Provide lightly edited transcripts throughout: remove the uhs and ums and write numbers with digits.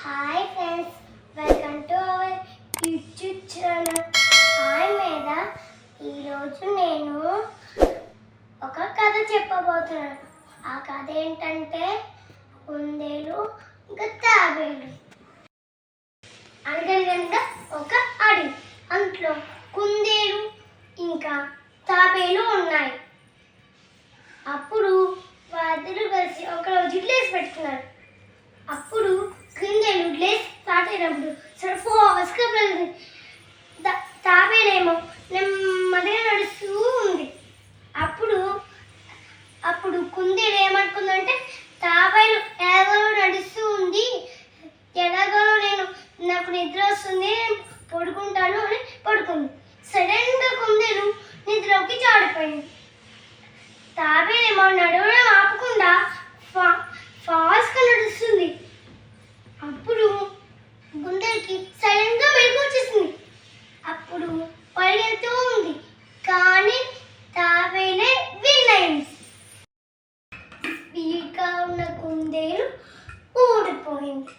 Hi friends, welcome to our YouTube channel. Hi మీద ఈరోజు నేను ఒక కథ చెప్పబోతున్నాను. ఆ కథ ఏంటంటే కుందేలు ఇంకా తాబేలు. అనగనగా ఒక అడవి, అందులో కుందేలు ఇంకా తాబేలు ఉన్నాయి. అప్పుడు వాళ్ళిద్దరూ కలిసి ఒకరోజు ఇడ్లేసి పెట్టుకున్నారు. అప్పుడు కుందేలు ఇడ్లేసి స్టార్ట్ అయినప్పుడు ఫాస్ట్గా వెళ్తుంది. తాబేలేమో నెమ్మదిగా నడుస్తూ ఉంది. అప్పుడు కుందేలు ఏమనుకుందంటే, తాబేలు ఎలాగో నడుస్తూ ఉంది, ఎలాగో నాకు నిద్ర వస్తుంది, పడుకుంటాను అని పడుకుంది. సడన్గా కుందేలు నిద్రలోకి జారిపోయింది. తాబేలేమో నడవడం ఆపకుండా ఫాస్ట్గా నడుస్తుంది. అప్పుడు కుందేలుకి సడన్గా మెలకు వచ్చేసింది. అప్పుడు పరిగెడుతూ ఉంది, కానీ తాబేలే విన్ అయింది. స్పీడ్గా ఉన్న కుందేలు ఊడిపోయింది.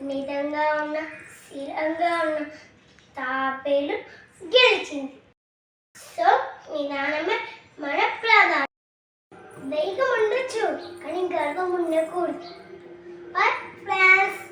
మితంగా ఉన్న స్థిరంగా ఉన్న తాబేలు గెలిచింది. సో నిదానమే మన ప్రాధాన్యం. వేగం ఉండొచ్చు, కానీ గర్వం ఉండకూడదు. But friends,